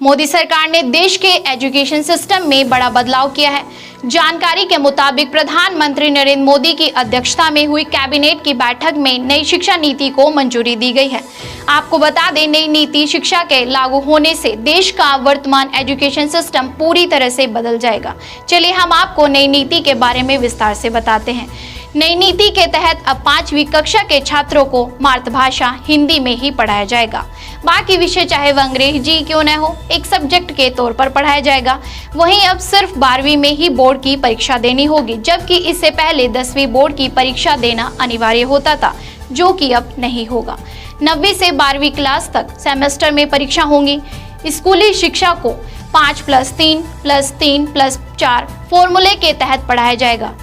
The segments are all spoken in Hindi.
मोदी सरकार ने देश के एजुकेशन सिस्टम में बड़ा बदलाव किया है। जानकारी के मुताबिक प्रधानमंत्री नरेंद्र मोदी की अध्यक्षता में हुई कैबिनेट की बैठक में नई शिक्षा नीति को मंजूरी दी गई है। आपको बता दें, नई नीति शिक्षा के लागू होने से देश का वर्तमान एजुकेशन सिस्टम पूरी तरह से बदल जाएगा। चलिए हम आपको नई नीति के बारे में विस्तार से बताते हैं। नई नीति के तहत अब 5वीं कक्षा के छात्रों को मातृभाषा हिंदी में ही पढ़ाया जाएगा। बाकी विषय चाहे वह अंग्रेजी क्यों न हो, एक सब्जेक्ट के तौर पर पढ़ाया जाएगा। वहीं अब सिर्फ 12वीं में ही बोर्ड की परीक्षा देनी होगी, जबकि इससे पहले 10वीं बोर्ड की परीक्षा देना अनिवार्य होता था, जो कि अब नहीं होगा। 9वीं से 12वीं क्लास तक सेमेस्टर में परीक्षा होंगी। स्कूली शिक्षा को 5+3+3+4 फॉर्मूले के तहत पढ़ाया जाएगा।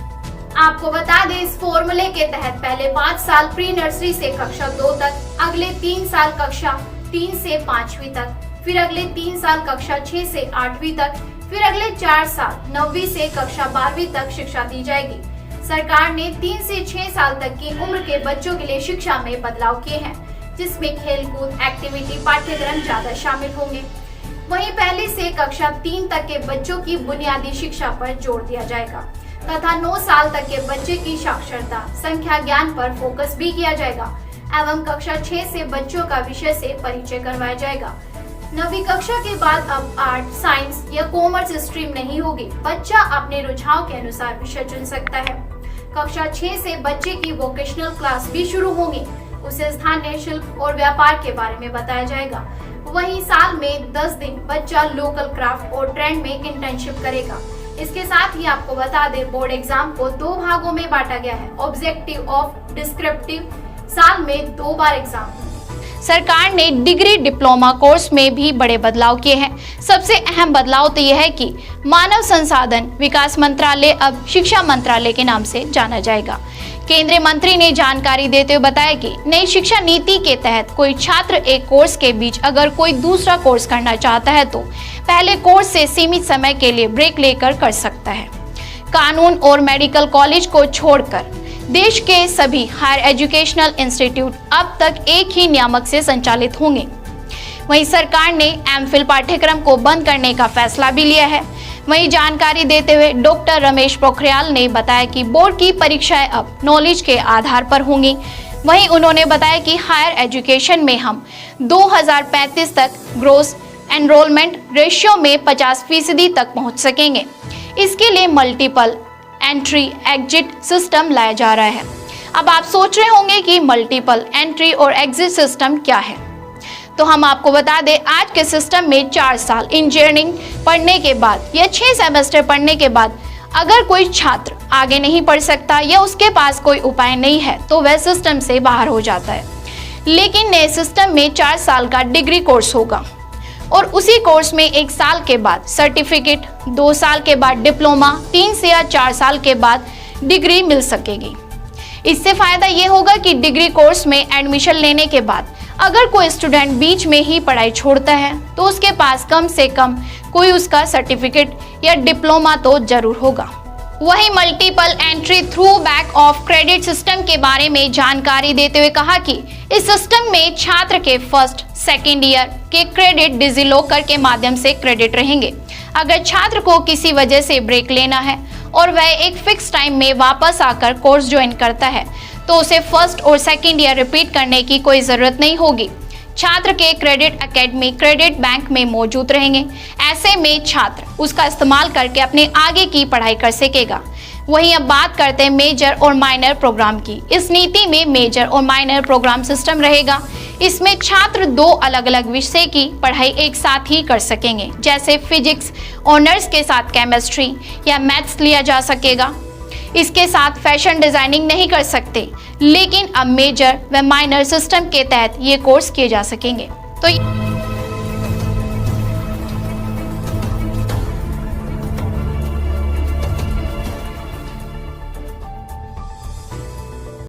आपको बता दें, इस फॉर्मूले के तहत पहले 5 साल प्री नर्सरी से कक्षा 2 तक, अगले 3 साल कक्षा 3 से 5वीं तक, फिर अगले 3 साल कक्षा 6 से 8वीं तक, फिर अगले 4 साल 9वीं से कक्षा 12वीं तक शिक्षा दी जाएगी। सरकार ने 3 से 6 साल तक की उम्र के बच्चों के लिए शिक्षा में बदलाव किए हैं, जिसमें खेलकूद, एक्टिविटी, पाठ्यक्रम ज्यादा शामिल होंगे। वहीं पहली से कक्षा 3 तक के बच्चों की बुनियादी शिक्षा पर जोर दिया जाएगा तथा 9 साल तक के बच्चे की साक्षरता, संख्या ज्ञान पर फोकस भी किया जाएगा एवं कक्षा 6 से बच्चों का विषय से परिचय करवाया जाएगा। 9वीं कक्षा के बाद अब आर्ट, साइंस या कॉमर्स स्ट्रीम नहीं होगी। बच्चा अपने रुझान के अनुसार विषय चुन सकता है। कक्षा 6 से बच्चे की वोकेशनल क्लास भी शुरू होगी। उसे स्थानीय शिल्प और व्यापार के बारे में बताया जाएगा। वहीं साल में 10 दिन बच्चा लोकल क्राफ्ट और ट्रेंड में इंटर्नशिप करेगा। इसके साथ ही आपको बता दें, बोर्ड एग्जाम को 2 भागों में बांटा गया है, ऑब्जेक्टिव और डिस्क्रिप्टिव। साल में 2 बार एग्जाम। सरकार ने डिग्री डिप्लोमा कोर्स में भी बड़े बदलाव किए हैं। सबसे अहम बदलाव तो यह है कि मानव संसाधन विकास मंत्रालय अब शिक्षा मंत्रालय के नाम से जाना जाएगा। केंद्रीय मंत्री ने जानकारी देते हुए बताया कि नई शिक्षा नीति के तहत कोई छात्र एक कोर्स के बीच अगर कोई दूसरा कोर्स करना चाहता है तो पहले कोर्स से सीमित समय के लिए ब्रेक लेकर कर सकता है। कानून और मेडिकल कॉलेज को छोड़कर देश के सभी हायर एजुकेशनल इंस्टीट्यूट अब तक एक ही नियामक से संचालित होंगे। वहीं सरकार ने एमफिल पाठ्यक्रम को बंद करने का फैसला भी लिया है। वहीं जानकारी देते हुए डॉक्टर रमेश पोखरियाल ने बताया कि बोर्ड की परीक्षाएं अब नॉलेज के आधार पर होंगी। वहीं उन्होंने बताया कि हायर एजुकेशन में हम 2035 तक ग्रोस एनरोलमेंट रेशियो में 50% तक पहुंच सकेंगे। इसके लिए मल्टीपल एंट्री एग्जिट सिस्टम लाया जा रहा है। अब आप सोच रहे होंगे कि मल्टीपल एंट्री और एग्जिट सिस्टम क्या है, तो हम आपको बता दें, आज के सिस्टम में 4 साल इंजीनियरिंग पढ़ने के बाद या 6 सेमेस्टर पढ़ने के बाद अगर कोई छात्र आगे नहीं पढ़ सकता या उसके पास कोई उपाय नहीं है तो वह सिस्टम से बाहर हो जाता है। लेकिन नए सिस्टम में 4 साल का डिग्री कोर्स होगा और उसी कोर्स में 1 साल के बाद सर्टिफिकेट, 2 साल के बाद डिप्लोमा, 3 से या 4 साल के बाद डिग्री मिल सकेगी। इससे फायदा ये होगा कि डिग्री कोर्स में एडमिशन लेने के बाद अगर कोई स्टूडेंट बीच में ही पढ़ाई छोड़ता है तो उसके पास कम से कम कोई उसका सर्टिफिकेट या डिप्लोमा तो जरूर होगा। वहीं multiple entry through back of credit system के बारे में जानकारी देते हुए कहा कि इस सिस्टम में छात्र के फर्स्ट सेकेंड ईयर के क्रेडिट डिजिलॉकर के माध्यम से क्रेडिट रहेंगे। अगर छात्र को किसी वजह से ब्रेक लेना है और वह एक फिक्स टाइम में वापस आकर कोर्स ज्वाइन करता है तो उसे फर्स्ट और सेकेंड ईयर रिपीट करने की कोई जरूरत नहीं होगी। छात्र के क्रेडिट एकेडमी क्रेडिट बैंक में मौजूद रहेंगे। ऐसे में छात्र उसका इस्तेमाल करके अपने आगे की पढ़ाई कर सकेगा। वहीं अब बात करते हैं मेजर और माइनर प्रोग्राम की। इस नीति में मेजर और माइनर प्रोग्राम सिस्टम रहेगा। इसमें छात्र 2 अलग अलग विषय की पढ़ाई एक साथ ही कर सकेंगे, जैसे फिजिक्स ऑनर्स के साथ केमिस्ट्री या मैथ्स लिया जा सकेगा। इसके साथ फैशन डिजाइनिंग नहीं कर सकते, लेकिन अब मेजर व माइनर सिस्टम के तहत ये कोर्स किए जा सकेंगे। तो